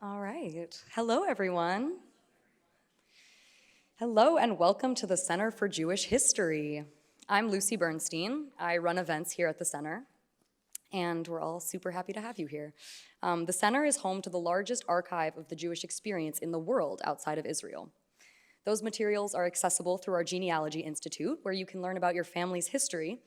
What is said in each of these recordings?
All right. Hello, everyone. Hello, and welcome to the Center for Jewish History. I'm Lucy Bourstein. I run events here at the center, and we're all super happy to have you here. The center is home to the largest archive of the Jewish experience in the world outside of Israel. Those materials are accessible through our Genealogy Institute, where you can learn about your family's history,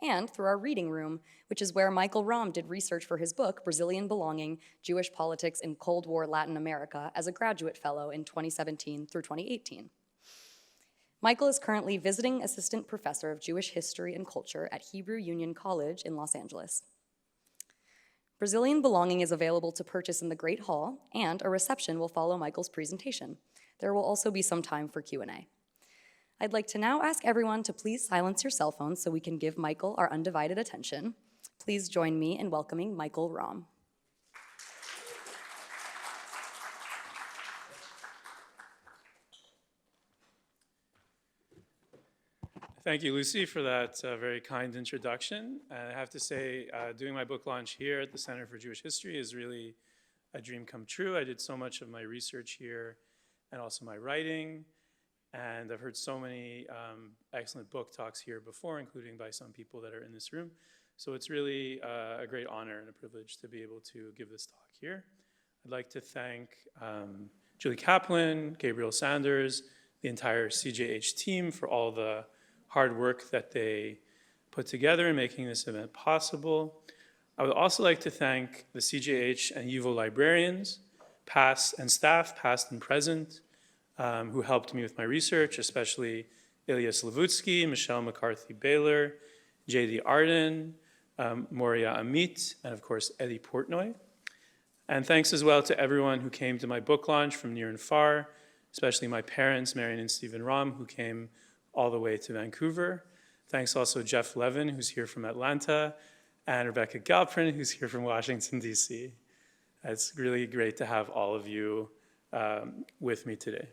and through our reading room, which is where Michael Rom did research for his book, Brazilian Belonging, Jewish Politics in Cold War Latin America, as a graduate fellow in 2017 through 2018. Michael is currently visiting assistant professor of Jewish history and culture at Hebrew Union College in Los Angeles. Brazilian Belonging is available to purchase in the Great Hall, and a reception will follow Michael's presentation. There will also be some time for Q&A. I'd like to now ask everyone to please silence your cell phones so we can give Michael our undivided attention. Please join me in welcoming Michael Rom. Thank you, Lucy, for that very kind introduction. And I have to say, doing my book launch here at the Center for Jewish History is really a dream come true. I did so much of my research here and also my writing. And I've heard so many excellent book talks here before, including by some people that are in this room. So it's really a great honor and a privilege to be able to give this talk here. I'd like to thank Julie Kaplan, Gabriel Sanders, the entire CJH team for all the hard work that they put together in making this event possible. I would also like to thank the CJH and YIVO librarians, past and staff, past and present, who helped me with my research, especially Ilyas Levutsky, Michelle McCarthy-Baylor, J.D. Arden, Moria Amit, and of course, Eddie Portnoy. And thanks as well to everyone who came to my book launch from near and far, especially my parents, Marion and Stephen Rom, who came all the way to Vancouver. Thanks also Jeff Levin, who's here from Atlanta, and Rebecca Galprin, who's here from Washington, D.C. It's really great to have all of you with me today.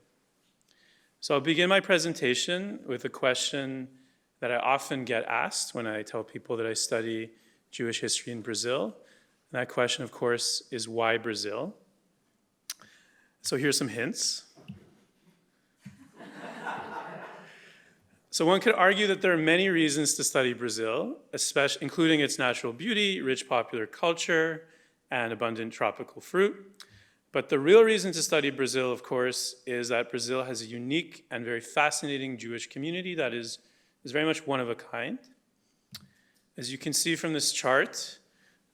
So I'll begin my presentation with a question that I often get asked when I tell people that I study Jewish history in Brazil. And that question, of course, is why Brazil? So here's some hints. So one could argue that there are many reasons to study Brazil, especially including its natural beauty, rich popular culture, and abundant tropical fruit. But the real reason to study Brazil, of course, is that Brazil has a unique and very fascinating Jewish community that is very much one of a kind. As you can see from this chart,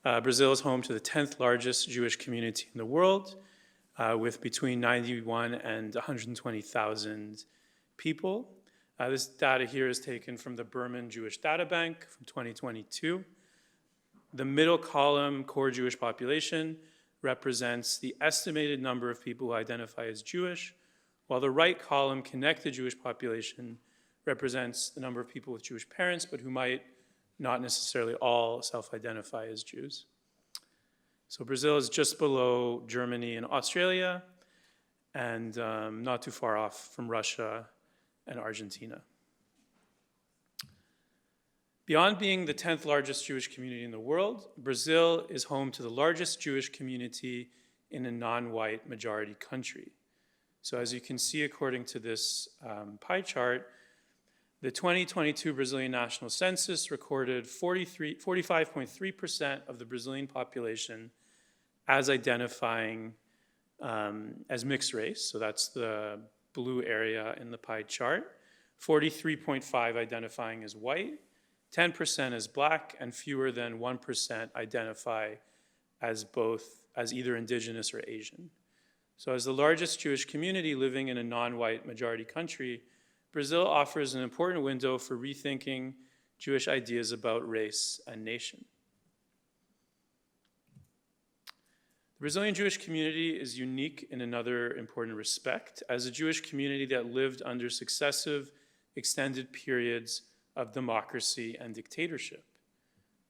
Brazil is home to the 10th largest Jewish community in the world, with between 91 and 120,000 people. This data here is taken from the Berman Jewish Data Bank from 2022. The middle column, core Jewish population, represents the estimated number of people who identify as Jewish, while the right column, connected Jewish population, represents the number of people with Jewish parents, but who might not necessarily all self-identify as Jews. So Brazil is just below Germany and Australia, and not too far off from Russia and Argentina. Beyond being the 10th largest Jewish community in the world, Brazil is home to the largest Jewish community in a non-white majority country. So as you can see, according to this pie chart, the 2022 Brazilian National Census recorded 45.3% of the Brazilian population as identifying as mixed race. So that's the blue area in the pie chart. 43.5% identifying as white, 10% as black, and fewer than 1% identify as either indigenous or Asian. So as the largest Jewish community living in a non-white majority country, Brazil offers an important window for rethinking Jewish ideas about race and nation. The Brazilian Jewish community is unique in another important respect, as a Jewish community that lived under successive extended periods of democracy and dictatorship.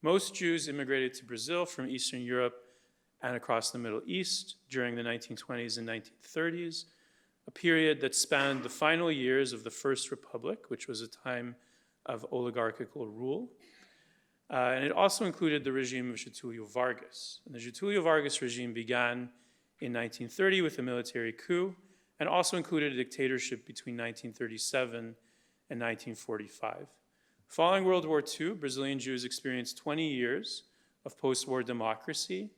Most Jews immigrated to Brazil from Eastern Europe and across the Middle East during the 1920s and 1930s, a period that spanned the final years of the First Republic, which was a time of oligarchical rule. And it also included the regime of Getulio Vargas. And the Getulio Vargas regime began in 1930 with a military coup, and also included a dictatorship between 1937 and 1945. Following World War II, Brazilian Jews experienced 20 years of post-war democracy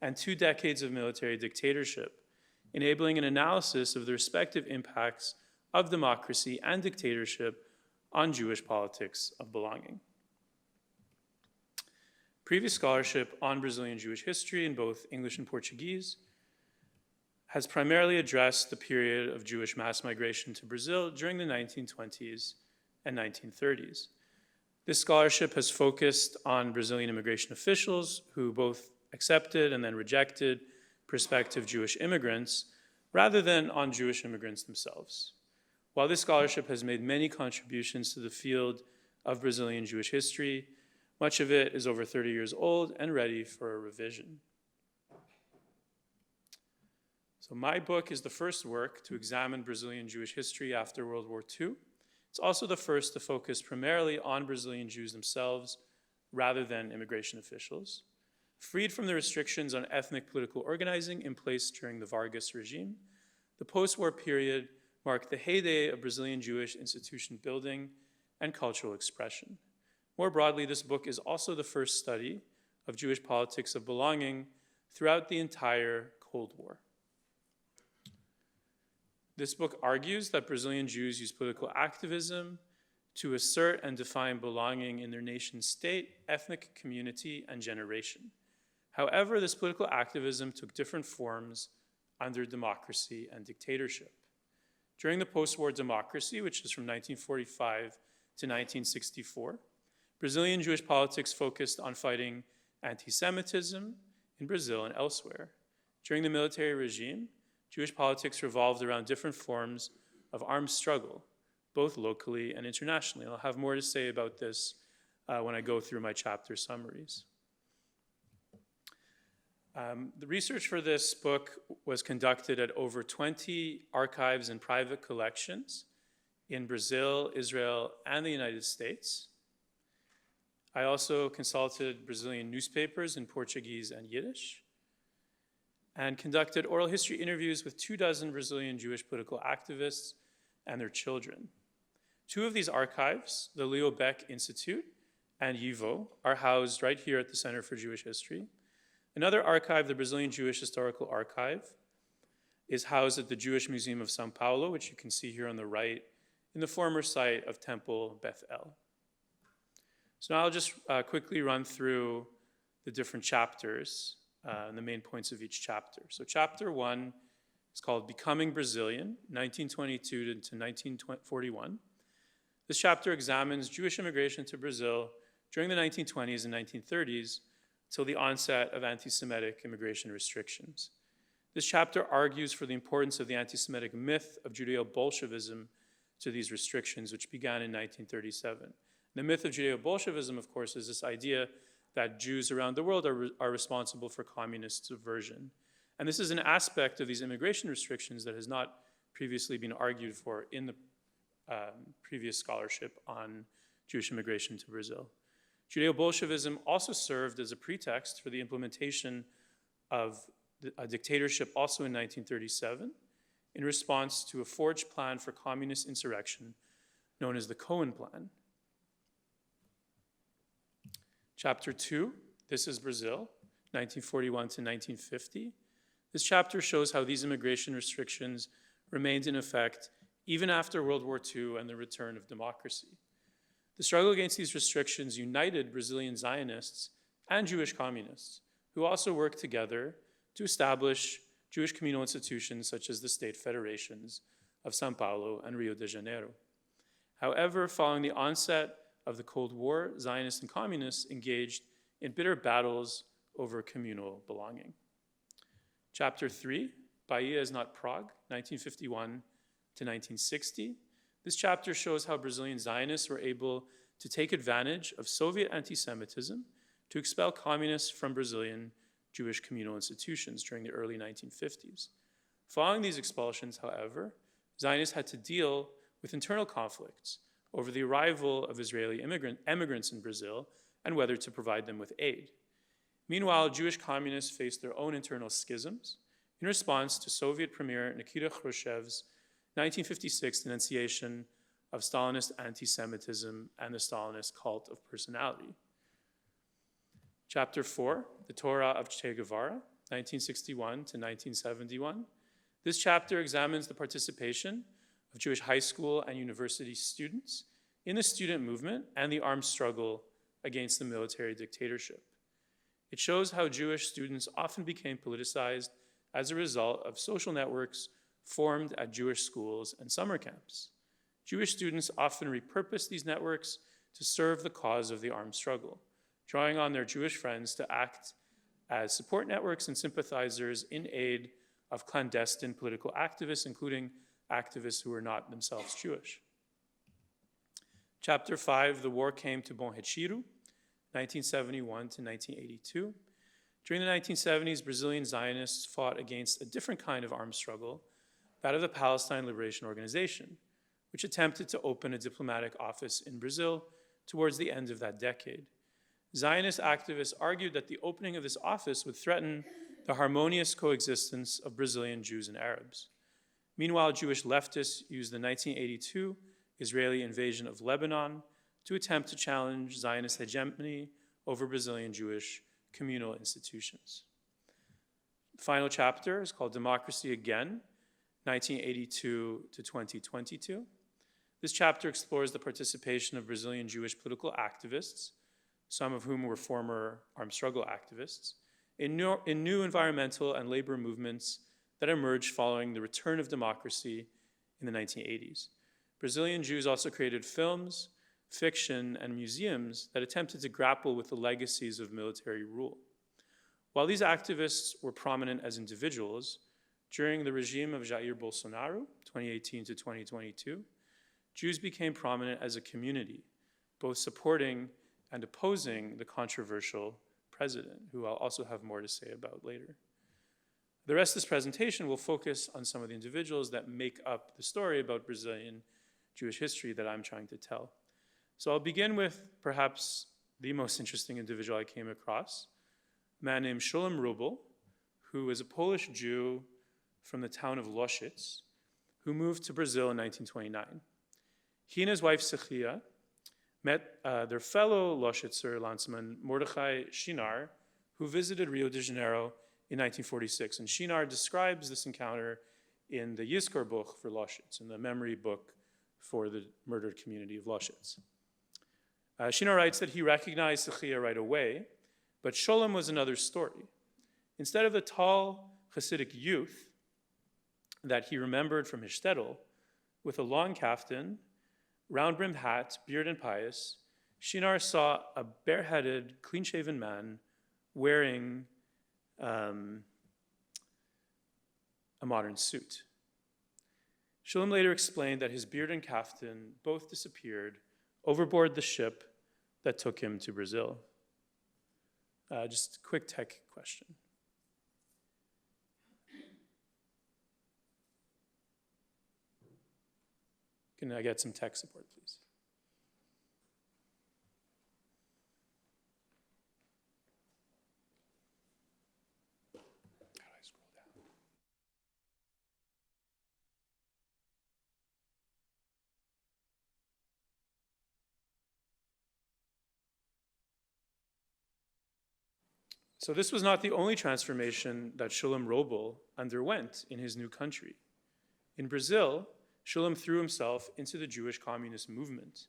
and 2 decades of military dictatorship, enabling an analysis of the respective impacts of democracy and dictatorship on Jewish politics of belonging. Previous scholarship on Brazilian Jewish history in both English and Portuguese has primarily addressed the period of Jewish mass migration to Brazil during the 1920s and 1930s. This scholarship has focused on Brazilian immigration officials who both accepted and then rejected prospective Jewish immigrants, rather than on Jewish immigrants themselves. While this scholarship has made many contributions to the field of Brazilian Jewish history, much of it is over 30 years old and ready for a revision. So my book is the first work to examine Brazilian Jewish history after World War II. It's also the first to focus primarily on Brazilian Jews themselves rather than immigration officials. Freed from the restrictions on ethnic political organizing in place during the Vargas regime, the post-war period marked the heyday of Brazilian Jewish institution building and cultural expression. More broadly, this book is also the first study of Jewish politics of belonging throughout the entire Cold War. This book argues that Brazilian Jews use political activism to assert and define belonging in their nation's state, ethnic community, and generation. However, this political activism took different forms under democracy and dictatorship. During the post-war democracy, which is from 1945 to 1964, Brazilian Jewish politics focused on fighting anti-Semitism in Brazil and elsewhere. During the military regime, Jewish politics revolved around different forms of armed struggle, both locally and internationally. I'll have more to say about this when I go through my chapter summaries. The research for this book was conducted at over 20 archives and private collections in Brazil, Israel, and the United States. I also consulted Brazilian newspapers in Portuguese and Yiddish, and conducted oral history interviews with 24 Brazilian Jewish political activists and their children. 2 of these archives, the Leo Baeck Institute and YIVO, are housed right here at the Center for Jewish History. Another archive, the Brazilian Jewish Historical Archive, is housed at the Jewish Museum of São Paulo, which you can see here on the right, in the former site of Temple Beth El. So now I'll just quickly run through the different chapters and the main points of each chapter. So chapter 1 is called Becoming Brazilian, 1922 to 1941. This chapter examines Jewish immigration to Brazil during the 1920s and 1930s till the onset of anti-Semitic immigration restrictions. This chapter argues for the importance of the anti-Semitic myth of Judeo-Bolshevism to these restrictions, which began in 1937. The myth of Judeo-Bolshevism, of course, is this idea that Jews around the world are responsible for communist subversion. And this is an aspect of these immigration restrictions that has not previously been argued for in the previous scholarship on Jewish immigration to Brazil. Judeo-Bolshevism also served as a pretext for the implementation of a dictatorship also in 1937 in response to a forged plan for communist insurrection known as the Cohen Plan. Chapter 2, this is Brazil, 1941 to 1950. This chapter shows how these immigration restrictions remained in effect even after World War II and the return of democracy. The struggle against these restrictions united Brazilian Zionists and Jewish communists, who also worked together to establish Jewish communal institutions such as the state federations of São Paulo and Rio de Janeiro. However, following the onset of the Cold War, Zionists and communists engaged in bitter battles over communal belonging. Chapter 3, Bahia is not Prague, 1951 to 1960. This chapter shows how Brazilian Zionists were able to take advantage of Soviet anti-Semitism to expel communists from Brazilian Jewish communal institutions during the early 1950s. Following these expulsions, however, Zionists had to deal with internal conflicts over the arrival of Israeli immigrants in Brazil and whether to provide them with aid. Meanwhile, Jewish communists faced their own internal schisms in response to Soviet Premier Nikita Khrushchev's 1956 denunciation of Stalinist anti-Semitism and the Stalinist cult of personality. Chapter 4, The Torah of Che Guevara, 1961 to 1971. This chapter examines the participation of Jewish high school and university students in the student movement and the armed struggle against the military dictatorship. It shows how Jewish students often became politicized as a result of social networks formed at Jewish schools and summer camps. Jewish students often repurposed these networks to serve the cause of the armed struggle, drawing on their Jewish friends to act as support networks and sympathizers in aid of clandestine political activists, including activists who were not themselves Jewish. Chapter 5, The War Came to Bom Retiro, 1971 to 1982. During the 1970s, Brazilian Zionists fought against a different kind of armed struggle, that of the Palestine Liberation Organization, which attempted to open a diplomatic office in Brazil towards the end of that decade. Zionist activists argued that the opening of this office would threaten the harmonious coexistence of Brazilian Jews and Arabs. Meanwhile, Jewish leftists used the 1982 Israeli invasion of Lebanon to attempt to challenge Zionist hegemony over Brazilian Jewish communal institutions. The final chapter is called Democracy Again, 1982 to 2022. This chapter explores the participation of Brazilian Jewish political activists, some of whom were former armed struggle activists, in new environmental and labor movements that emerged following the return of democracy in the 1980s. Brazilian Jews also created films, fiction, and museums that attempted to grapple with the legacies of military rule. While these activists were prominent as individuals, during the regime of Jair Bolsonaro, 2018 to 2022, Jews became prominent as a community, both supporting and opposing the controversial president, who I'll also have more to say about later. The rest of this presentation will focus on some of the individuals that make up the story about Brazilian Jewish history that I'm trying to tell. So I'll begin with perhaps the most interesting individual I came across, a man named Schulam Rubel, who was a Polish Jew from the town of Losice, who moved to Brazil in 1929. He and his wife, Sechia, met their fellow Lositzer landsman, Mordechai Shinar, who visited Rio de Janeiro in 1946. And Shinar describes this encounter in the Yizkor book for Losice, in the memory book for the murdered community of Losice. Shinar writes that he recognized Sechia right away, but Sholem was another story. Instead of the tall Hasidic youth that he remembered from his shtetl, with a long kaftan, round-brimmed hat, beard, and pious, Shinar saw a bareheaded, clean-shaven man wearing a modern suit. Shulam later explained that his beard and kaftan both disappeared overboard the ship that took him to Brazil. Just a quick tech question. Can I get some tech support, please? How do I scroll down? So this was not the only transformation that Schulam Rubel underwent in his new country. In Brazil, Shulam threw himself into the Jewish communist movement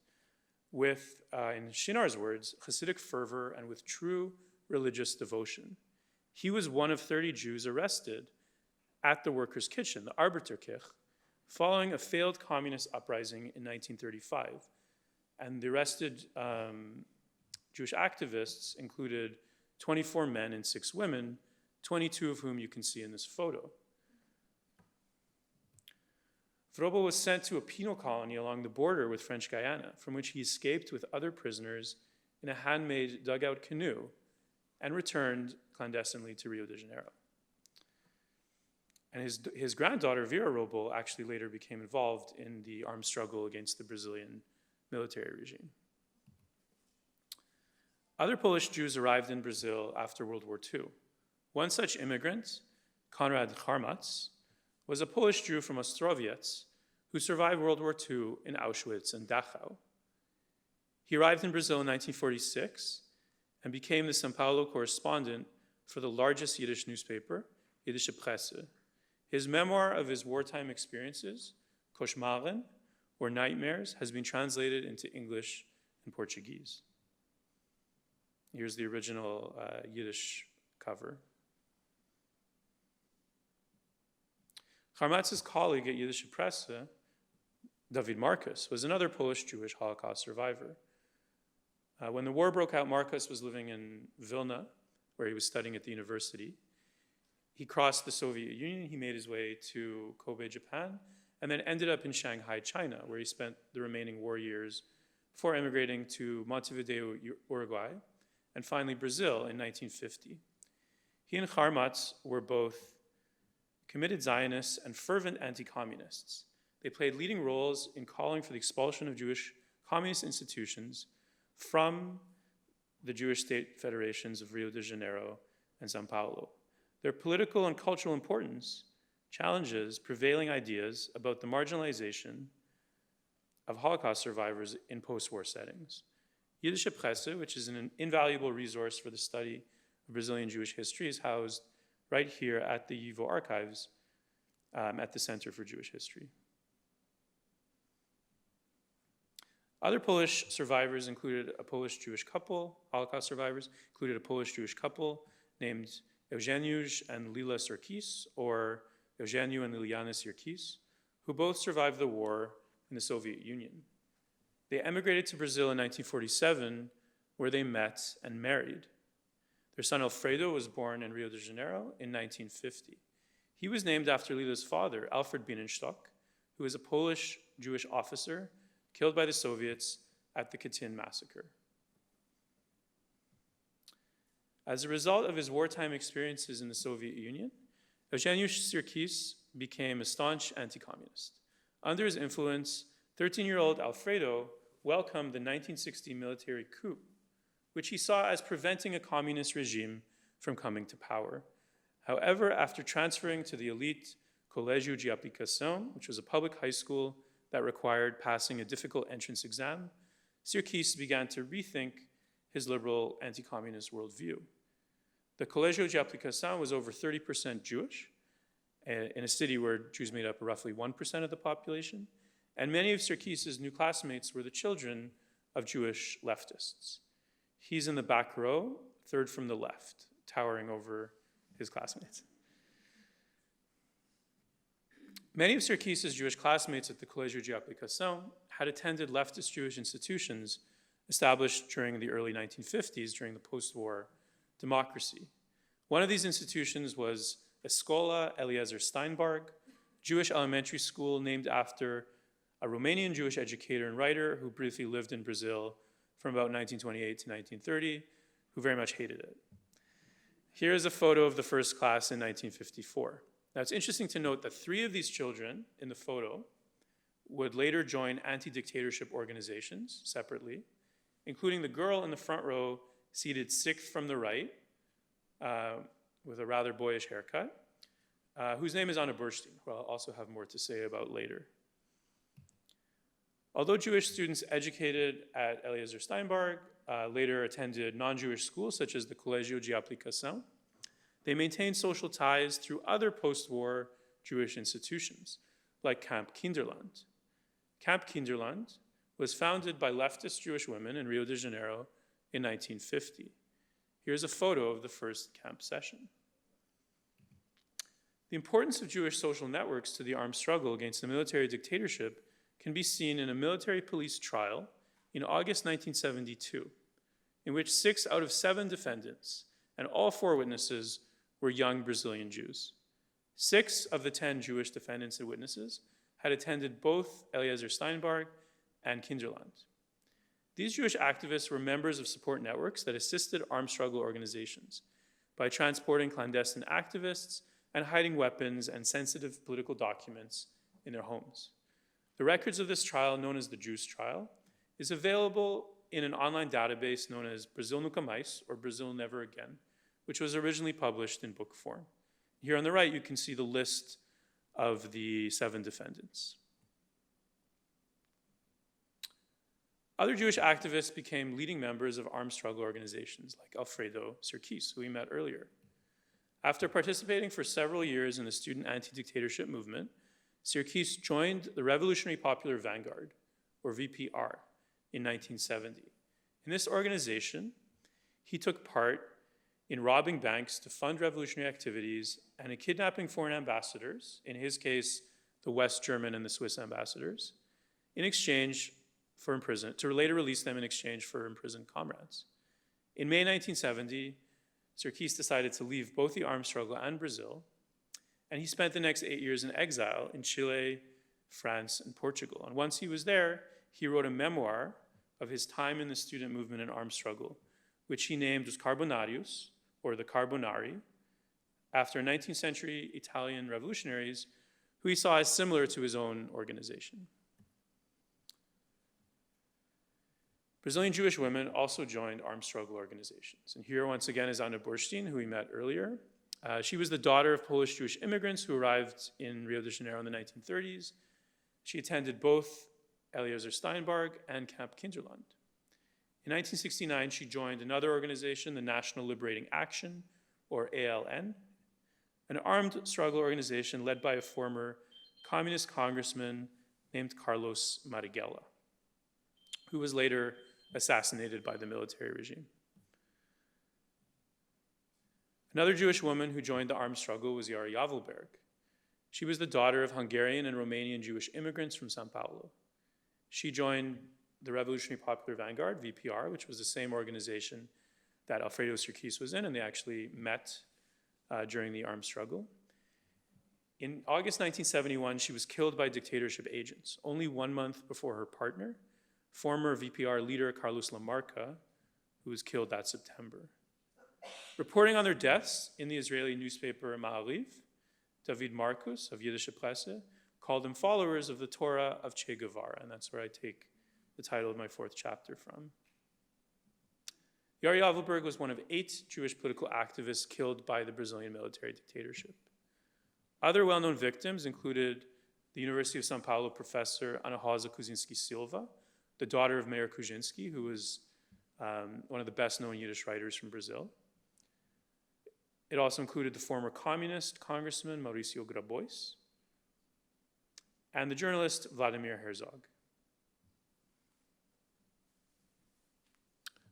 with, in Shinar's words, Hasidic fervor and with true religious devotion. He was one of 30 Jews arrested at the Workers' Kitchen, the Arbeiterkirche, following a failed communist uprising in 1935. And the arrested Jewish activists included 24 men and 6 women, 22 of whom you can see in this photo. Rubel was sent to a penal colony along the border with French Guiana, from which he escaped with other prisoners in a handmade dugout canoe and returned clandestinely to Rio de Janeiro. And his granddaughter, Vera Rubel, actually later became involved in the armed struggle against the Brazilian military regime. Other Polish Jews arrived in Brazil after World War II. One such immigrant, Conrad Kmutz, was a Polish Jew from Ostrowiec who survived World War II in Auschwitz and Dachau. He arrived in Brazil in 1946 and became the São Paulo correspondent for the largest Yiddish newspaper, Yiddische Presse. His memoir of his wartime experiences, Koszmaren, or Nightmares, has been translated into English and Portuguese. Here's the original Yiddish cover. Kmut's colleague at Yiddische Presse, David Marcus, was another Polish Jewish Holocaust survivor. When the war broke out, Marcus was living in Vilna, where he was studying at the university. He crossed the Soviet Union, he made his way to Kobe, Japan, and then ended up in Shanghai, China, where he spent the remaining war years before emigrating to Montevideo, Uruguay, and finally Brazil in 1950. He and Kmutz were both committed Zionists and fervent anti-communists. They played leading roles in calling for the expulsion of Jewish communist institutions from the Jewish state federations of Rio de Janeiro and São Paulo. Their political and cultural importance challenges prevailing ideas about the marginalization of Holocaust survivors in post-war settings. Yiddische Presse, which is an invaluable resource for the study of Brazilian Jewish history, is housed right here at the YIVO archives at the Center for Jewish History. Other Polish survivors included a Polish-Jewish couple, Holocaust survivors, included a Polish-Jewish couple named Eugeniusz and Lila Sirkis, or Eugeniu and Liliana Sirkis, who both survived the war in the Soviet Union. They emigrated to Brazil in 1947, where they met and married. Their son Alfredo was born in Rio de Janeiro in 1950. He was named after Lila's father, Alfred Binto, who was a Polish Jewish officer killed by the Soviets at the Katyn massacre. As a result of his wartime experiences in the Soviet Union, Eugeniusz Sirkis became a staunch anti-communist. Under his influence, 13-year-old Alfredo welcomed the 1960 military coup, which he saw as preventing a communist regime from coming to power. However, after transferring to the elite Colégio de Aplicação, which was a public high school that required passing a difficult entrance exam, Sirkis began to rethink his liberal anti-communist worldview. The Colégio de Aplicação was over 30% Jewish, in a city where Jews made up roughly 1% of the population, and many of Sirkis's new classmates were the children of Jewish leftists. He's in the back row, third from the left, towering over his classmates. Many of Sirkis's Jewish classmates at the Colégio de Aplicação had attended leftist Jewish institutions established during the early 1950s, during the post-war democracy. One of these institutions was Escola Eleazar Steinborg, Jewish elementary school named after a Romanian Jewish educator and writer who briefly lived in Brazil from about 1928 to 1930, who very much hated it. Here is a photo of the first class in 1954. Now, it's interesting to note that 3 of these children in the photo would later join anti-dictatorship organizations separately, including the girl in the front row seated 6th from the right, with a rather boyish haircut, whose name is Anna Bourstein, who I'll also have more to say about later. Although Jewish students educated at Eleazar Steinborg later attended non-Jewish schools such as the Colégio de Aplicação, they maintained social ties through other post-war Jewish institutions, like Camp Kinderland. Camp Kinderland was founded by leftist Jewish women in Rio de Janeiro in 1950. Here's a photo of the first camp session. The importance of Jewish social networks to the armed struggle against the military dictatorship can be seen in a military police trial in August 1972, in which 6 out of 7 defendants and all 4 witnesses were young Brazilian Jews. 6 of the 10 Jewish defendants and witnesses had attended both Eleazar Steinborg and Kinderland. These Jewish activists were members of support networks that assisted armed struggle organizations by transporting clandestine activists and hiding weapons and sensitive political documents in their homes. The records of this trial, known as the Jews trial, is available in an online database known as Brasil Nunca Mais, or Brazil Never Again, which was originally published in book form. Here on the right, you can see the list of the 7 defendants. Other Jewish activists became leading members of armed struggle organizations like Alfredo Ciris, who we met earlier. After participating for several years in the student anti-dictatorship movement, Ciris joined the Revolutionary Popular Vanguard, or VPR, in 1970. In this organization, he took part in robbing banks to fund revolutionary activities and in kidnapping foreign ambassadors, in his case, the West German and the Swiss ambassadors, in exchange for to later release them in exchange for imprisoned comrades. In May 1970, Ciris decided to leave both the armed struggle and Brazil, and he spent the next 8 years in exile in Chile, France, and Portugal. And once he was there, he wrote a memoir of his time in the student movement and armed struggle, which he named Os Carbonarios, or the Carbonari, after 19th century Italian revolutionaries who he saw as similar to his own organization. Brazilian Jewish women also joined armed struggle organizations. And here once again is Anna Bourstein, who we met earlier. She was the daughter of Polish Jewish immigrants who arrived in Rio de Janeiro in the 1930s. She attended both Eleazar Steinborg and Camp Kinderland. In 1969, she joined another organization, the National Liberating Action, or ALN, an armed struggle organization led by a former communist congressman named Carlos Marighella, who was later assassinated by the military regime. Another Jewish woman who joined the armed struggle was Yara Yavalberg. She was the daughter of Hungarian and Romanian Jewish immigrants from São Paulo. She joined the Revolutionary Popular Vanguard, VPR, which was the same organization that Alfredo Ciris was in, and they actually met during the armed struggle. In August 1971, she was killed by dictatorship agents, only 1 month before her partner, former VPR leader Carlos Lamarca, who was killed that September. Reporting on their deaths in the Israeli newspaper Ma'ariv, David Marcus of Yiddish Presse called them followers of the Torah of Che Guevara, and that's where I take the title of my 4th chapter from. Yara Yavalberg was one of 8 Jewish political activists killed by the Brazilian military dictatorship. Other well-known victims included the University of São Paulo professor Ana Rosa Kuczynski Silva, the daughter of Mayor Kuczynski, who was one of the best-known Yiddish writers from Brazil. It also included the former communist congressman Mauricio Grabois and the journalist Vladimir Herzog.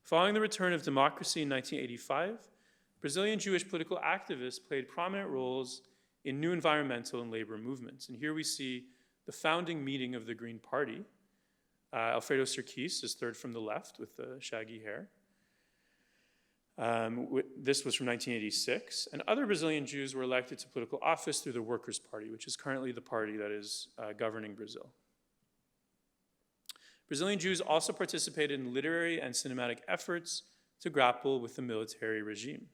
Following the return of democracy in 1985, Brazilian Jewish political activists played prominent roles in new environmental and labor movements. And here we see the founding meeting of the Green Party. Alfredo Ciris is third from the left with the shaggy hair. This was from 1986. And other Brazilian Jews were elected to political office through the Workers' Party, which is currently the party that is governing Brazil. Brazilian Jews also participated in literary and cinematic efforts to grapple with the military regime.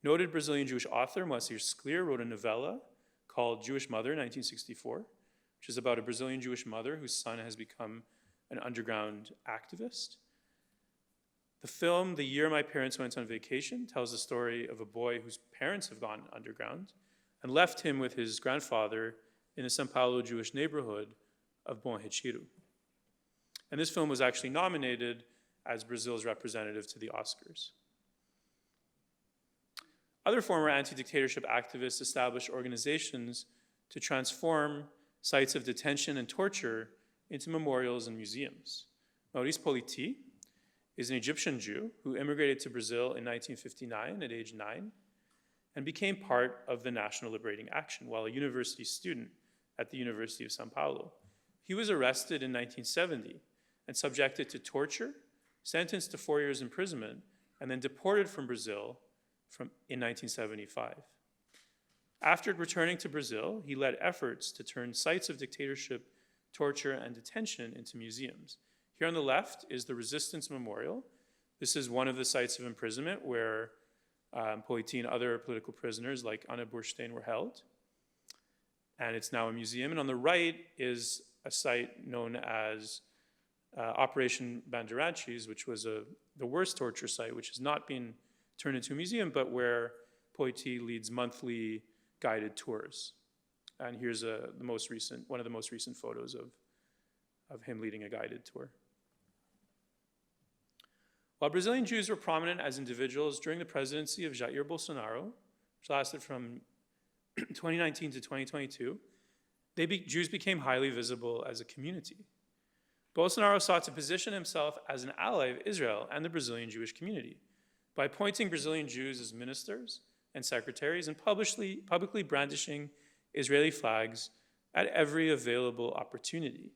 Noted Brazilian Jewish author Moacir Scliar wrote a novella called Jewish Mother, 1964, which is about a Brazilian Jewish mother whose son has become an underground activist. The film, The Year My Parents Went on Vacation, tells the story of a boy whose parents have gone underground and left him with his grandfather in the São Paulo Jewish neighborhood of Bom Retiro. And this film was actually nominated as Brazil's representative to the Oscars. Other former anti-dictatorship activists established organizations to transform sites of detention and torture into memorials and museums. Maurice Politi is an Egyptian Jew who immigrated to Brazil in 1959 at age 9 and became part of the National Liberating Action while a university student at the University of São Paulo. He was arrested in 1970 and subjected to torture, sentenced to 4 years imprisonment, and then deported from Brazil in 1975. After returning to Brazil, he led efforts to turn sites of dictatorship, torture, and detention into museums. Here on the left is the Resistance Memorial. This is one of the sites of imprisonment where Politi and other political prisoners like Anna Bourstein were held. And it's now a museum. And on the right is a site known as Operation Bandeirantes, which was the worst torture site, which has not been turned into a museum, but where Politi leads monthly guided tours. And here's one of the most recent photos of him leading a guided tour. While Brazilian Jews were prominent as individuals during the presidency of Jair Bolsonaro, which lasted from 2019 to 2022, Jews became highly visible as a community. Bolsonaro sought to position himself as an ally of Israel and the Brazilian Jewish community by appointing Brazilian Jews as ministers and secretaries and publicly brandishing Israeli flags at every available opportunity.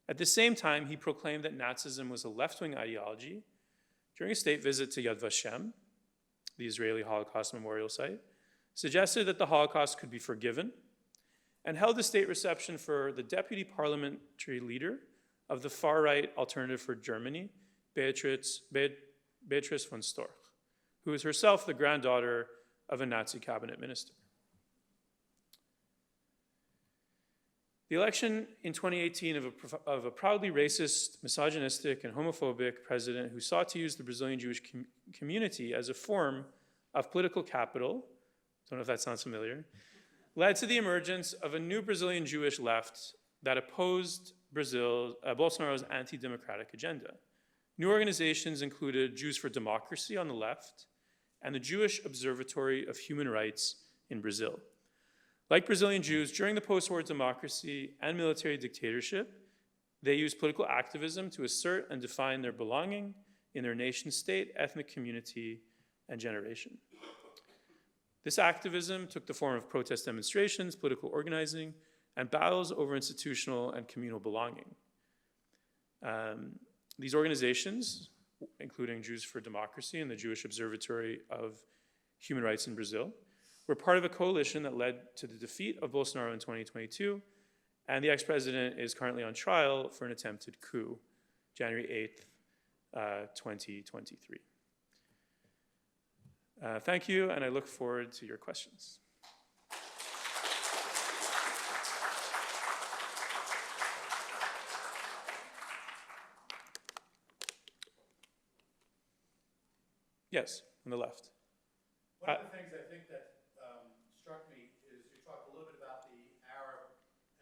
At the same time, he proclaimed that Nazism was a left-wing ideology during a state visit to Yad Vashem, the Israeli Holocaust memorial site, suggested that the Holocaust could be forgiven, and held a state reception for the deputy parliamentary leader of the far-right Alternative for Germany, Beatrice von Storch, who is herself the granddaughter of a Nazi cabinet minister. The election in 2018 of a proudly racist, misogynistic, and homophobic president who sought to use the Brazilian Jewish community as a form of political capital, don't know if that sounds familiar, led to the emergence of a new Brazilian Jewish left that opposed Bolsonaro's anti-democratic agenda. New organizations included Jews for Democracy on the left and the Jewish Observatory of Human Rights in Brazil. Like Brazilian Jews, during the post-war democracy and military dictatorship, they used political activism to assert and define their belonging in their nation state, ethnic community, and generation. This activism took the form of protest demonstrations, political organizing, and battles over institutional and communal belonging. These organizations, including Jews for Democracy and the Jewish Observatory of Human Rights in Brazil, were part of a coalition that led to the defeat of Bolsonaro in 2022, and the ex-president is currently on trial for an attempted coup, January 8th, 2023. Thank you, and I look forward to your questions. Yes, on the left. One of the things I think that struck me is you talked a little bit about the Arab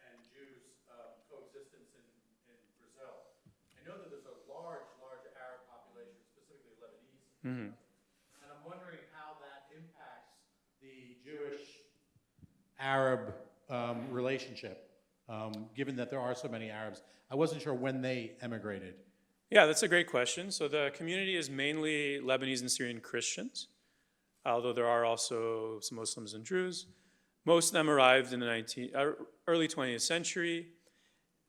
and Jews coexistence in Brazil. I know that there's a large Arab population, specifically Lebanese. Mm-hmm. And I'm wondering how that impacts the Jewish-Arab relationship, given that there are so many Arabs. I wasn't sure when they emigrated. Yeah, that's a great question. So the community is mainly Lebanese and Syrian Christians, although there are also some Muslims and Druze. Most of them arrived in the early 20th century.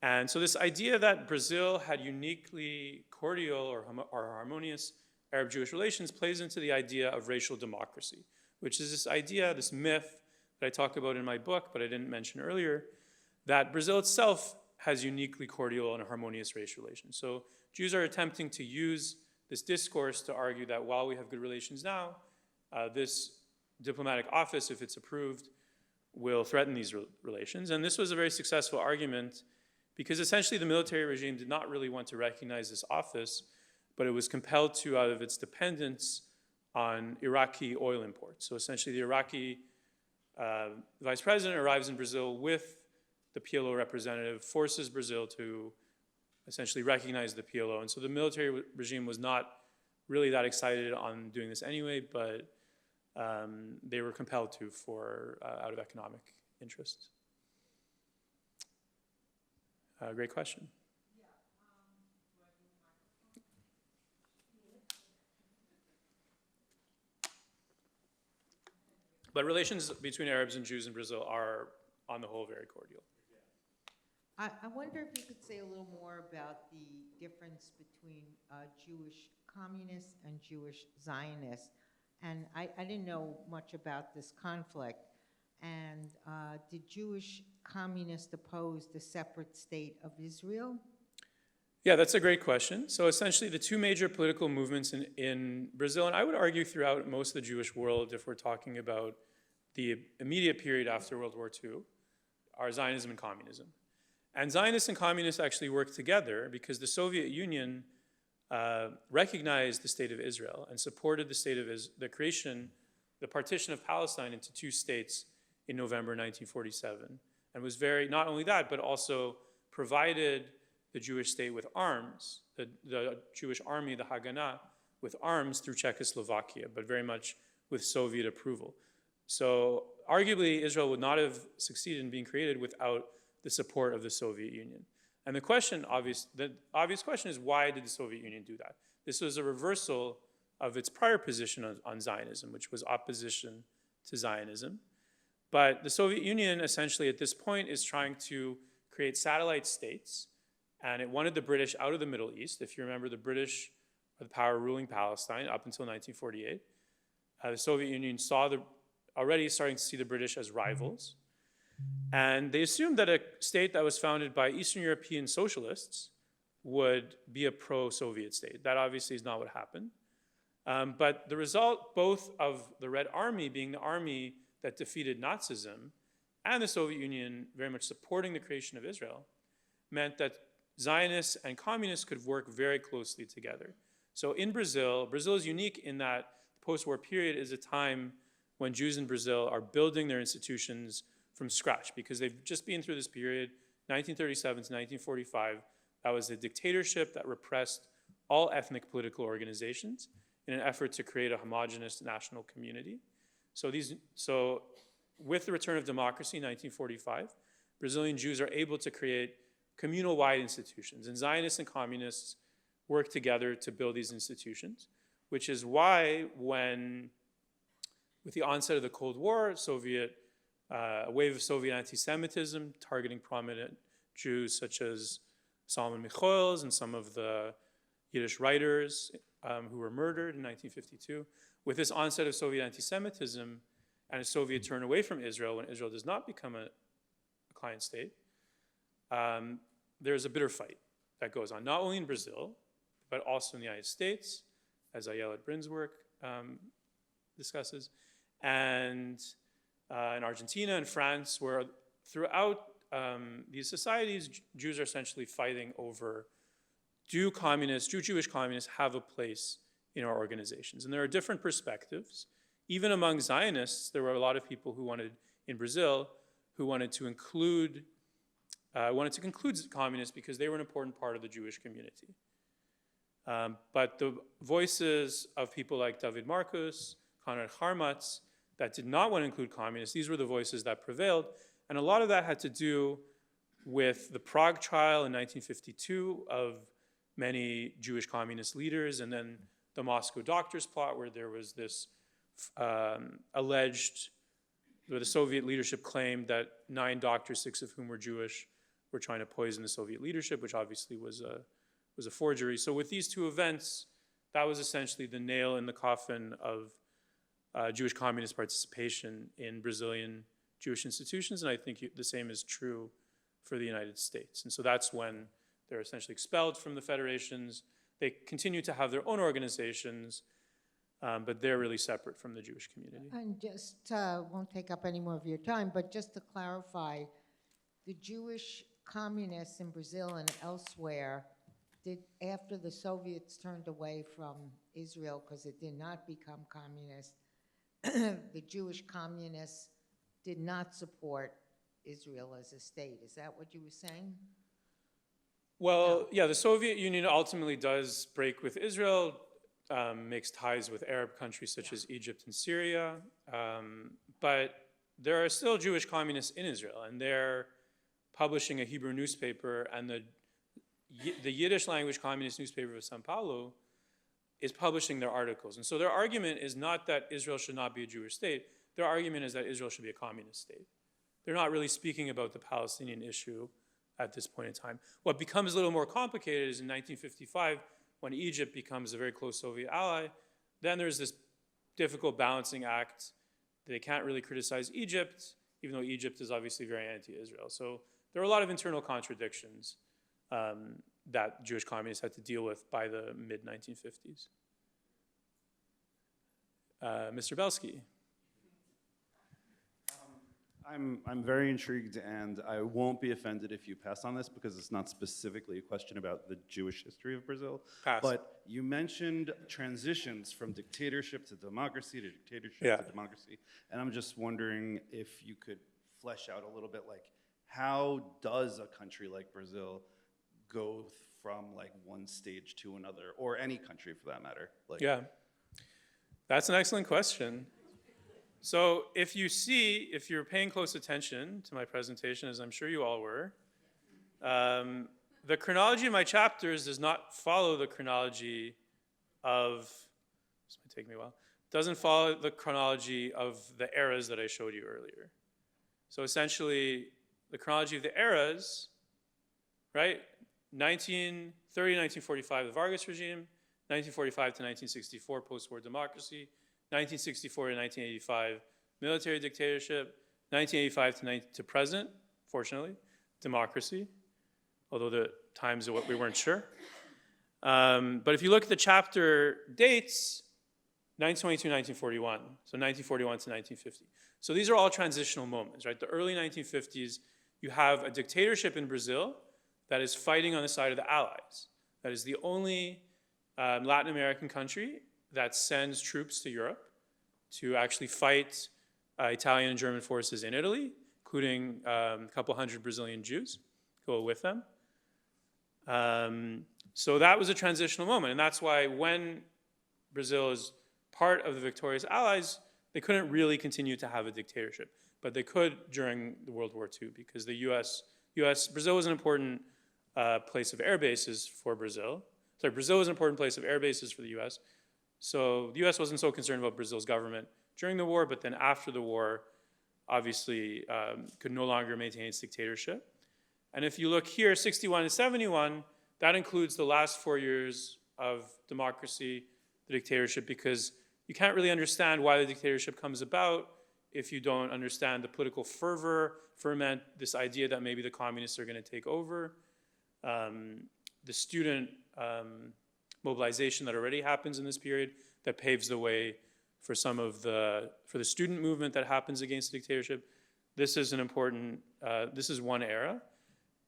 And so this idea that Brazil had uniquely cordial or harmonious Arab-Jewish relations plays into the idea of racial democracy, which is this idea, this myth that I talk about in my book, but I didn't mention earlier, that Brazil itself has uniquely cordial and harmonious race relations. So Jews are attempting to use this discourse to argue that while we have good relations now, this diplomatic office, if it's approved, will threaten these relations. And this was a very successful argument because essentially the military regime did not really want to recognize this office, but it was compelled to out of its dependence on Iraqi oil imports. So essentially the Iraqi vice president arrives in Brazil with the PLO representative, forces Brazil to essentially recognize the PLO. And so the military regime was not really that excited on doing this anyway, but they were compelled to out of economic interests. Great question. But relations between Arabs and Jews in Brazil are, on the whole, very cordial. I wonder if you could say a little more about the difference between Jewish communists and Jewish Zionists. And I didn't know much about this conflict. And did Jewish communists oppose the separate state of Israel? Yeah, that's a great question. So essentially the two major political movements in Brazil, and I would argue throughout most of the Jewish world, if we're talking about the immediate period after World War II, are Zionism and communism. And Zionists and communists actually worked together because the Soviet Union recognized the state of Israel and supported the creation, the partition of Palestine into two states in November 1947, and was not only that, but also provided the Jewish state with arms, the Jewish army, the Haganah, with arms through Czechoslovakia, but very much with Soviet approval. So arguably, Israel would not have succeeded in being created without the support of the Soviet Union. And the obvious question is, why did the Soviet Union do that? This was a reversal of its prior position on Zionism, which was opposition to Zionism. But the Soviet Union, essentially, at this point, is trying to create satellite states, and it wanted the British out of the Middle East. If you remember, the British are the power ruling Palestine up until 1948. The Soviet Union already starting to see the British as rivals. And they assumed that a state that was founded by Eastern European socialists would be a pro-Soviet state. That obviously is not what happened. But the result, both of the Red Army being the army that defeated Nazism and the Soviet Union very much supporting the creation of Israel, meant that Zionists and communists could work very closely together. So in Brazil is unique in that the post-war period is a time when Jews in Brazil are building their institutions from scratch, because they've just been through this period, 1937 to 1945, that was a dictatorship that repressed all ethnic political organizations in an effort to create a homogenous national community. So with the return of democracy in 1945, Brazilian Jews are able to create communal-wide institutions, and Zionists and communists work together to build these institutions, which is why with the onset of the Cold War, a wave of Soviet anti-Semitism targeting prominent Jews such as Salomon Michoels and some of the Yiddish writers who were murdered in 1952. With this onset of Soviet anti-Semitism and a Soviet turn away from Israel, when Israel does not become a client state, there's a bitter fight that goes on, not only in Brazil, but also in the United States, as Ayala Brin's work discusses, and in Argentina and France, where throughout these societies, Jews are essentially fighting over, do Jewish communists have a place in our organizations? And there are different perspectives. Even among Zionists, there were a lot of people in Brazil, who wanted to conclude communists because they were an important part of the Jewish community. But the voices of people like David Marcus, Conrad Kmutz, that did not want to include communists, these were the voices that prevailed. And a lot of that had to do with the Prague trial in 1952 of many Jewish communist leaders, and then the Moscow doctors plot, where there was this where the Soviet leadership claimed that 9 doctors, 6 of whom were Jewish, were trying to poison the Soviet leadership, which obviously was a forgery. So with these two events, that was essentially the nail in the coffin of Jewish communist participation in Brazilian Jewish institutions, and I think the same is true for the United States. And so that's when they're essentially expelled from the federations. They continue to have their own organizations, but they're really separate from the Jewish community. And just won't take up any more of your time, but just to clarify, the Jewish communists in Brazil and elsewhere after the Soviets turned away from Israel because it did not become communist, the Jewish communists did not support Israel as a state. Is that what you were saying? Well, yeah, the Soviet Union ultimately does break with Israel, makes ties with Arab countries such as Egypt and Syria, but there are still Jewish communists in Israel, and they're publishing a Hebrew newspaper, and the Yiddish language communist newspaper of Sao Paulo is publishing their articles. And so their argument is not that Israel should not be a Jewish state. Their argument is that Israel should be a communist state. They're not really speaking about the Palestinian issue at this point in time. What becomes a little more complicated is in 1955, when Egypt becomes a very close Soviet ally, then there's this difficult balancing act. They can't really criticize Egypt, even though Egypt is obviously very anti-Israel. So there are a lot of internal contradictions that Jewish communists had to deal with by the mid-1950s. Mr. Belsky. I'm very intrigued, and I won't be offended if you pass on this because it's not specifically a question about the Jewish history of Brazil. Pass. But you mentioned transitions from dictatorship to democracy to dictatorship Yeah. to democracy, and I'm just wondering if you could flesh out a little bit, like, how does a country like Brazil go from like one stage to another, or any country for that matter? Like, Yeah, that's an excellent question. So if you're paying close attention to my presentation, as I'm sure you all were, the chronology of my chapters does not follow the chronology of, this might take me a while, doesn't follow the chronology of the eras that I showed you earlier. So essentially, the chronology of the eras, right? 1930 to 1945, the Vargas regime, 1945 to 1964, post-war democracy, 1964 to 1985, military dictatorship, 1985 to present, fortunately, democracy, although the times of what we weren't sure. But if you look at the chapter dates, 1922, 1941, so 1941 to 1950. So these are all transitional moments, right? The early 1950s, you have a dictatorship in Brazil that is fighting on the side of the Allies. That is the only Latin American country that sends troops to Europe to actually fight Italian and German forces in Italy, including a couple hundred Brazilian Jews go with them. So that was a transitional moment, and that's why when Brazil is part of the victorious Allies, they couldn't really continue to have a dictatorship, but they could during the World War II because the Brazil was an important place of air bases for Brazil. Sorry, Brazil was an important place of air bases for the US. So the US wasn't so concerned about Brazil's government during the war, but then after the war, obviously could no longer maintain its dictatorship. And if you look here, 61 to 71, that includes the last 4 years of democracy, the dictatorship, because you can't really understand why the dictatorship comes about if you don't understand the political ferment, this idea that maybe the communists are going to take over, the student mobilization that already happens in this period that paves the way for for the student movement that happens against the dictatorship. This is an important, this is one era.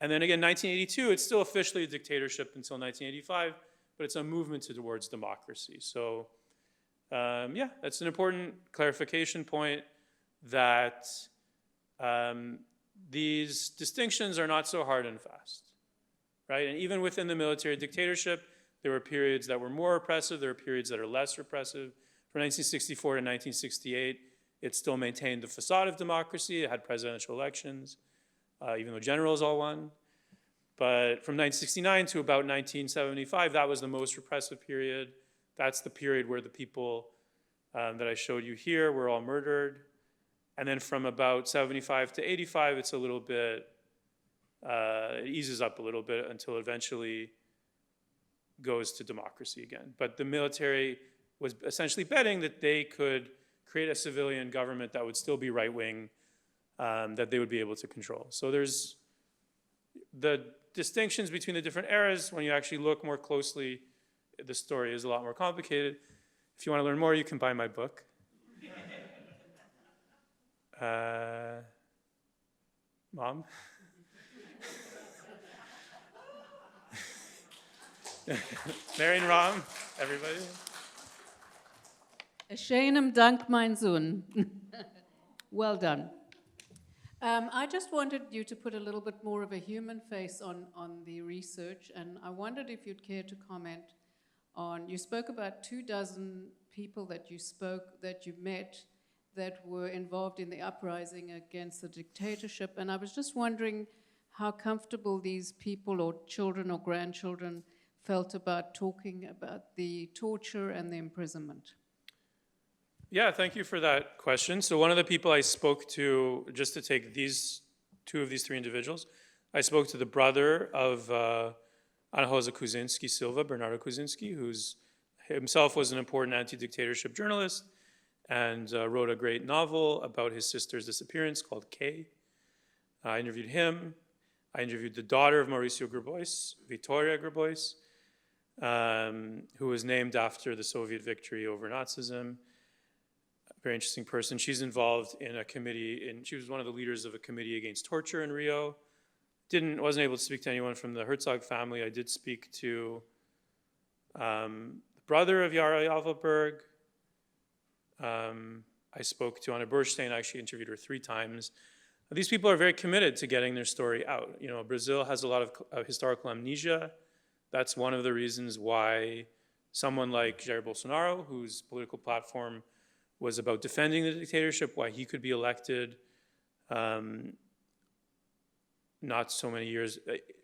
And then again, 1982, it's still officially a dictatorship until 1985, but it's a movement towards democracy. So yeah, that's an important clarification point that these distinctions are not so hard and fast, right? And even within the military dictatorship, there were periods that were more repressive, there were periods that are less repressive. From 1964 to 1968, it still maintained the facade of democracy. It had presidential elections, even though generals all won. But from 1969 to about 1975, that was the most repressive period. That's the period where the people that I showed you here were all murdered. And then from about 75 to 85, it's a little bit, it eases up a little bit until eventually goes to democracy again. But the military was essentially betting that they could create a civilian government that would still be right-wing, that they would be able to control. So there's the distinctions between the different eras. When you actually look more closely, the story is a lot more complicated. If you want to learn more, you can buy my book. Mom? Marion Rom, everybody. Schönem Dank, mein Sohn. Well done. I just wanted you to put a little bit more of a human face on the research, and I wondered if you'd care to comment on, you spoke about 24 people that you met that were involved in the uprising against the dictatorship, and I was just wondering how comfortable these people or children or grandchildren felt about talking about the torture and the imprisonment. Yeah, thank you for that question. So one of the people I spoke to, just to take two of these three individuals, I spoke to the brother of Ana Rosa Kuczynski Silva, Bernardo Kuczynski, who's himself was an important anti-dictatorship journalist and wrote a great novel about his sister's disappearance called K. I interviewed him. I interviewed the daughter of Mauricio Grabois, Victoria Grabois, who was named after the Soviet victory over Nazism. very interesting person. She's involved in a committee, and she was one of the leaders of a committee against torture in Rio. Wasn't able to speak to anyone from the Herzog family. I did speak to the brother of Yara Yavalberg. I spoke to Anna Bourstein. I actually interviewed her 3 times. These people are very committed to getting their story out. You know, Brazil has a lot of historical amnesia. That's one of the reasons why someone like Jair Bolsonaro, whose political platform was about defending the dictatorship, why he could be elected not so many years,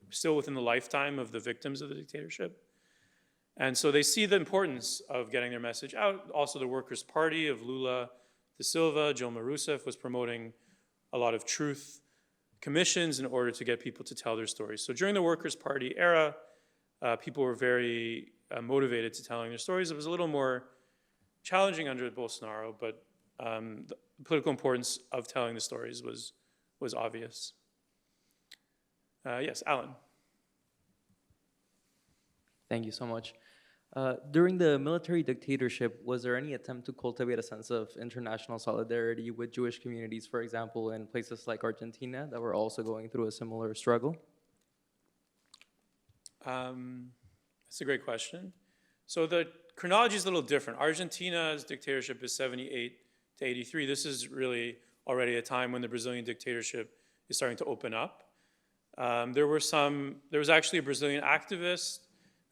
still within the lifetime of the victims of the dictatorship. And so they see the importance of getting their message out. Also, the Workers' Party of Lula da Silva, Dilma Rousseff, was promoting a lot of truth commissions in order to get people to tell their stories. So during the Workers' Party era, people were very motivated to telling their stories. It was a little more challenging under Bolsonaro, but the political importance of telling the stories was obvious. Yes, Alan. Thank you so much. During the military dictatorship, was there any attempt to cultivate a sense of international solidarity with Jewish communities, for example, in places like Argentina that were also going through a similar struggle? That's a great question. So the chronology is a little different. Argentina's dictatorship is 78 to 83. This is really already a time when the Brazilian dictatorship is starting to open up. There was actually a Brazilian activist,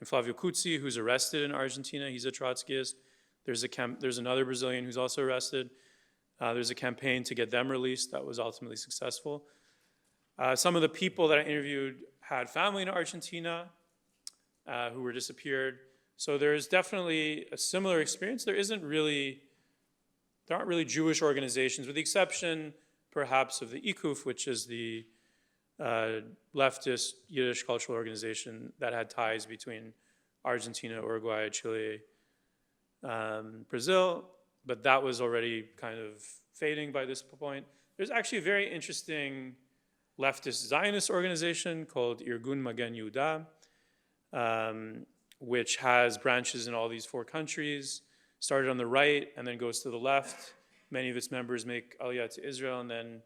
Flavio Cuzzi, who's arrested in Argentina. He's a Trotskyist. There's another Brazilian who's also arrested. There's a campaign to get them released that was ultimately successful. Some of the people that I interviewed had family in Argentina who were disappeared. So there's definitely a similar experience. There aren't really Jewish organizations, with the exception perhaps of the IKUF, which is the leftist Yiddish cultural organization that had ties between Argentina, Uruguay, Chile, Brazil, but that was already kind of fading by this point. There's actually a very interesting leftist Zionist organization called Irgun Magen Yehuda, which has branches in all these 4 countries, started on the right and then goes to the left. Many of its members make Aliyah to Israel and then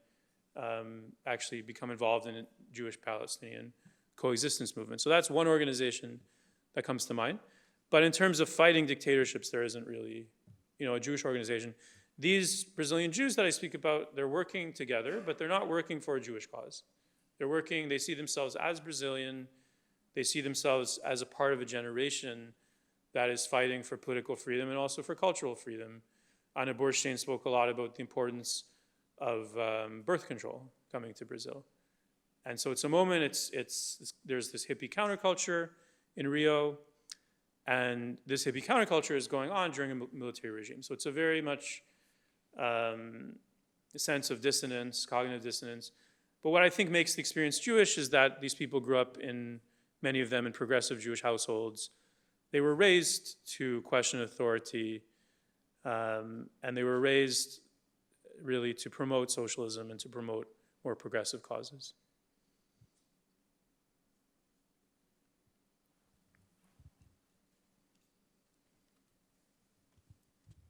actually become involved in a Jewish-Palestinian coexistence movement. So that's one organization that comes to mind. But in terms of fighting dictatorships, there isn't really, a Jewish organization. These Brazilian Jews that I speak about, they're working together, but they're not working for a Jewish cause. They see themselves as Brazilian. They see themselves as a part of a generation that is fighting for political freedom and also for cultural freedom. Anna Bourstein spoke a lot about the importance of birth control coming to Brazil. And so it's a moment, there's this hippie counterculture in Rio, and this hippie counterculture is going on during a military regime. So it's a very much a sense of dissonance, cognitive dissonance. But what I think makes the experience Jewish is that these people grew up many of them in progressive Jewish households. They were raised to question authority, and they were raised really to promote socialism and to promote more progressive causes.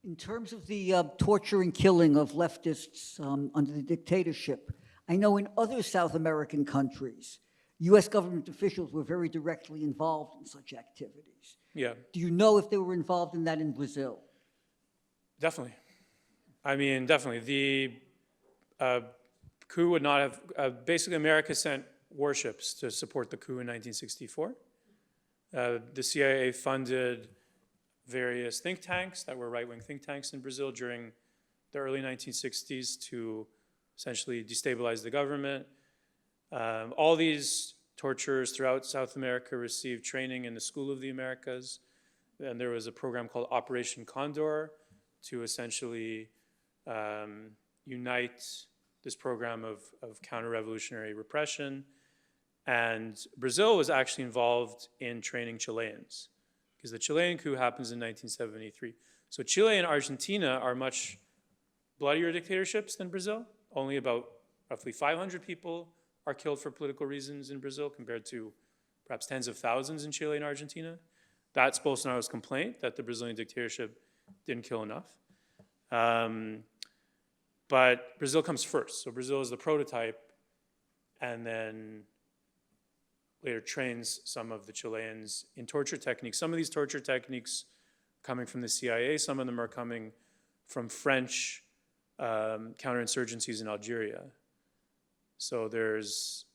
In terms of the torture and killing of leftists under the dictatorship, I know in other South American countries, U.S. government officials were very directly involved in such activities. Yeah. Do you know if they were involved in that in Brazil? Definitely. I mean, definitely. The coup would not have, basically America sent warships to support the coup in 1964. The CIA funded various think tanks that were right-wing think tanks in Brazil during the early 1960s to essentially destabilize the government. All these torturers throughout South America received training in the School of the Americas. And there was a program called Operation Condor to essentially unite this program of counter-revolutionary repression. And Brazil was actually involved in training Chileans, because the Chilean coup happens in 1973. So Chile and Argentina are much bloodier dictatorships than Brazil. Only about roughly 500 people are killed for political reasons in Brazil compared to perhaps tens of thousands in Chile and Argentina. That's Bolsonaro's complaint, that the Brazilian dictatorship didn't kill enough. But Brazil comes first. So Brazil is the prototype, and then later trains some of the Chileans in torture techniques. Some of these torture techniques coming from the CIA, some of them are coming from French counterinsurgencies in Algeria. So there's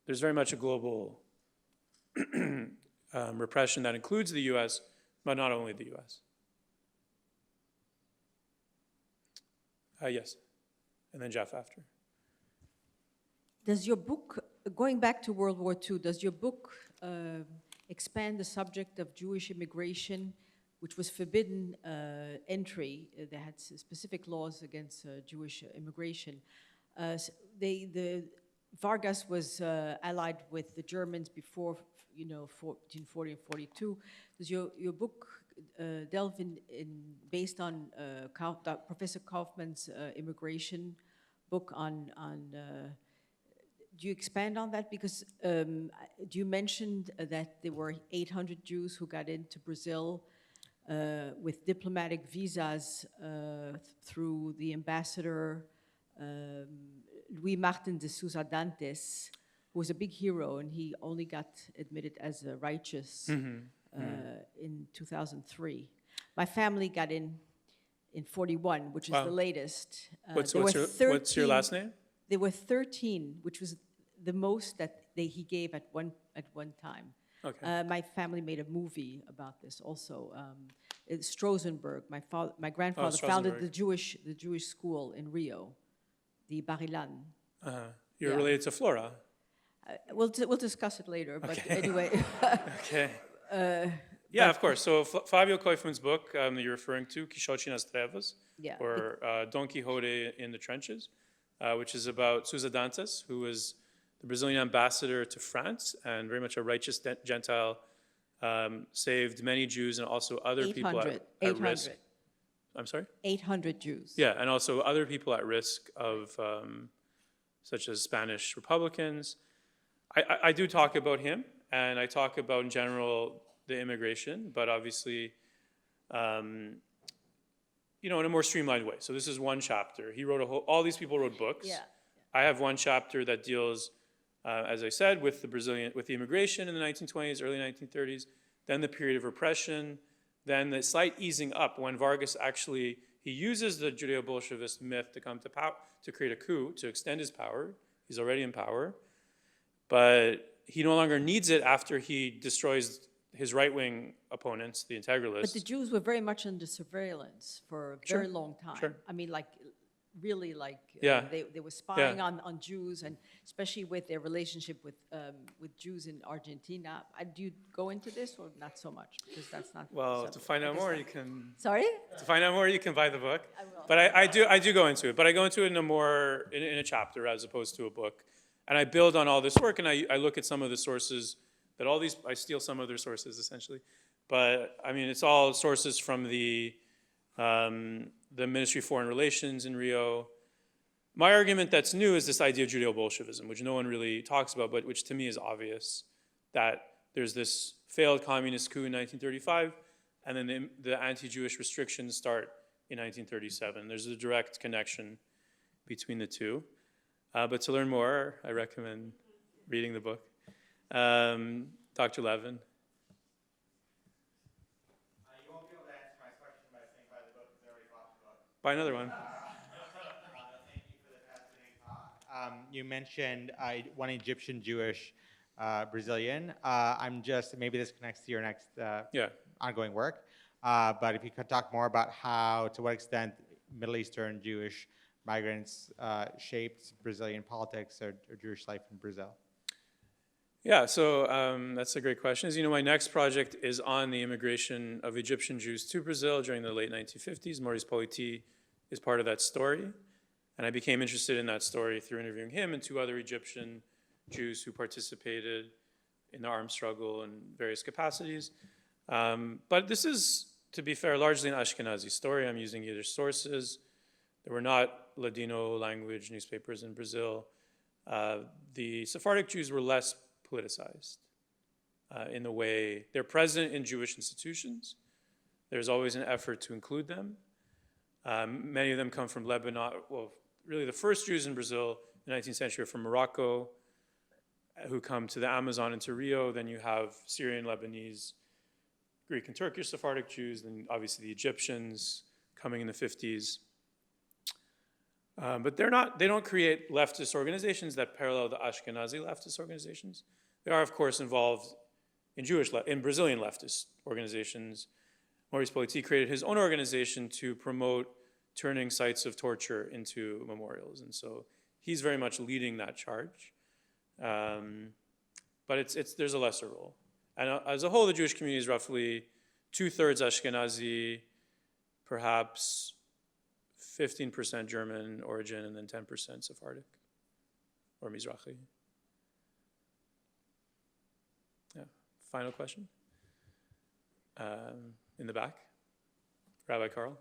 very much a global repression that includes the US, but not only the US. Yes, and then Jeff after. Does your book, going back to World War II, does your book expand the subject of Jewish immigration, which was forbidden entry? They had specific laws against Jewish immigration. The Vargas was allied with the Germans before, between 40 and 42. Does your book delve in based on Professor Kaufman's immigration book on do you expand on that? Because you mentioned that there were 800 Jews who got into Brazil with diplomatic visas through the ambassador Luis Martin de Sousa Dantes, who was a big hero, and he only got admitted as a righteous in 2003. My family got in 41, which is Wow. the latest. What's there were what's your last name? There were 13, which was the most that he gave at one time. Okay. My family made a movie about this also. It's Strozenberg. My grandfather founded the Jewish school in Rio, the Barilan. You're Yeah. related to Flora. We'll discuss it later. But anyway, Okay. Yeah, of course. So Fabio Koifman's book that you're referring to, Quixote nas Trevas, yeah. or Don Quixote in the Trenches, which is about Sousa Dantas, who was the Brazilian ambassador to France and very much a righteous Gentile, saved many Jews and also other people at risk. 800. I'm sorry? 800 Jews. Yeah, and also other people at risk of, such as Spanish Republicans. I do talk about him, and I talk about, in general, the immigration, but obviously, in a more streamlined way. So this is one chapter. He wrote all these people wrote books. Yeah. I have one chapter that deals, as I said, with the immigration in the 1920s, early 1930s, then the period of repression, then the slight easing up when Vargas actually, he uses the Judeo-Bolshevist myth to come to power, to create a coup, to extend his power. He's already in power, but he no longer needs it after he destroys his right-wing opponents, the integralists. But the Jews were very much under surveillance for a very long time. Sure. I mean, really Yeah. they were spying on Jews, and especially with their relationship with Jews in Argentina. Do you go into this or not so much? Because that's not. Well, to find out more, you can. Sorry? To find out more, you can buy the book. I will. But I do go into it. But I go into it in a chapter as opposed to a book, and I build on all this work, and I look at some of the sources that I steal some of their sources essentially, but I mean it's all sources from the Ministry of Foreign Relations in Rio. My argument that's new is this idea of Judeo-Bolshevism, which no one really talks about, but which to me is obvious, that there's this failed communist coup in 1935, and then the anti-Jewish restrictions start in 1937. There's a direct connection between the two. But to learn more, I recommend reading the book. Dr. Levin. You won't be able to answer my question by saying buy the book because I already bought the book. Buy another one. Thank you for the fascinating talk. You mentioned one Egyptian Jewish Brazilian. Maybe this connects to your next ongoing work, but if you could talk more about to what extent Middle Eastern Jewish migrants shaped Brazilian politics or Jewish life in Brazil. Yeah, so that's a great question. As you know, my next project is on the immigration of Egyptian Jews to Brazil during the late 1950s. Maurice Politi is part of that story. And I became interested in that story through interviewing him and two other Egyptian Jews who participated in the armed struggle in various capacities. But this is, to be fair, largely an Ashkenazi story. I'm using Yiddish sources. There were not Ladino language newspapers in Brazil. The Sephardic Jews were less politicized in the way they're present in Jewish institutions. There's always an effort to include them. Many of them come from Lebanon. Well, really the first Jews in Brazil in the 19th century are from Morocco, who come to the Amazon and to Rio. Then you have Syrian, Lebanese, Greek and Turkish Sephardic Jews, then obviously the Egyptians coming in the 50s. But they don't create leftist organizations that parallel the Ashkenazi leftist organizations. They are, of course, involved in Brazilian leftist organizations. Maurice Politi created his own organization to promote turning sites of torture into memorials. And so he's very much leading that charge. But there's a lesser role. And as a whole, the Jewish community is roughly 2/3 Ashkenazi, perhaps 15% German origin, and then 10% Sephardic or Mizrahi. Yeah. Final question? In the back, Rabbi Carl.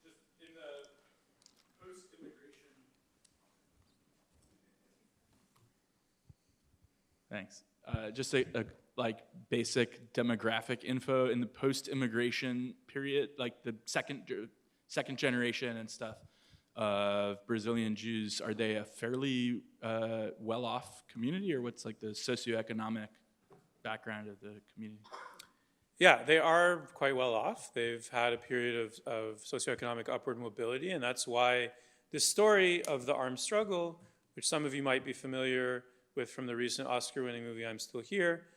Just in the post-immigration. Thanks. Just a like basic demographic info in the post-immigration period, like the second generation and stuff of Brazilian Jews. Are they a fairly well-off community, or what's like the socioeconomic background of the community? Yeah, they are quite well off. They've had a period of socioeconomic upward mobility, and that's why the story of the armed struggle, which some of you might be familiar with from the recent Oscar-winning movie I'm Still Here,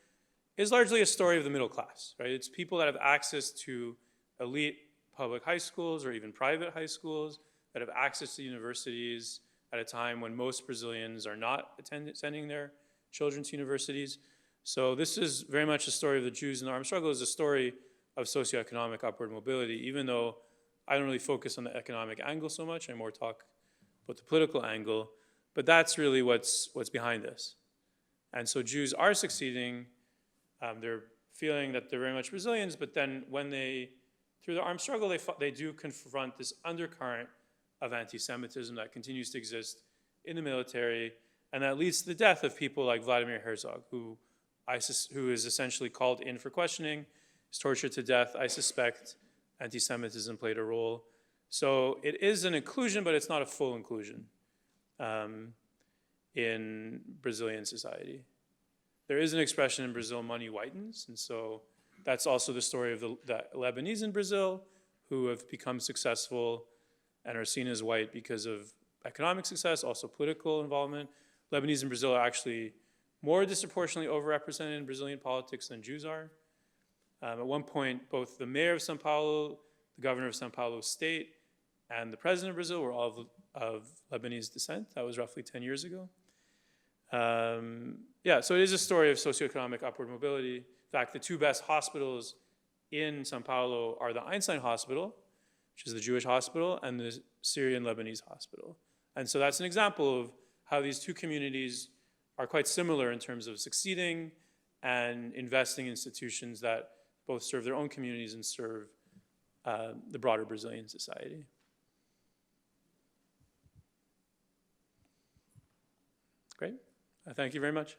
is largely a story of the middle class, right? It's people that have access to elite public high schools or even private high schools, that have access to universities at a time when most Brazilians are not sending their children to universities. So this is very much a story of the Jews in the armed struggle. Is a story of socioeconomic upward mobility, even though I don't really focus on the economic angle so much. I more talk about the political angle. But that's really what's behind this. And so Jews are succeeding. They're feeling that they're very much Brazilians, but then when through the armed struggle, they do confront this undercurrent of anti-Semitism that continues to exist in the military, and that leads to the death of people like Vladimir Herzog, who is essentially called in for questioning, is tortured to death. I suspect anti-Semitism played a role. So it is an inclusion, but it's not a full inclusion in Brazilian society. There is an expression in Brazil, money whitens, and so that's also the story of the Lebanese in Brazil who have become successful and are seen as white because of economic success, also political involvement. Lebanese in Brazil are actually more disproportionately overrepresented in Brazilian politics than Jews are. At one point, both the mayor of São Paulo, the governor of São Paulo state, and the president of Brazil were all of Lebanese descent. That was roughly 10 years ago. Yeah, so it is a story of socioeconomic upward mobility. In fact, the two best hospitals in São Paulo are the Einstein Hospital, which is the Jewish hospital, and the Syrian Lebanese hospital. And so that's an example of how these two communities are quite similar in terms of succeeding and investing in institutions that both serve their own communities and serve the broader Brazilian society. Great. Thank you very much.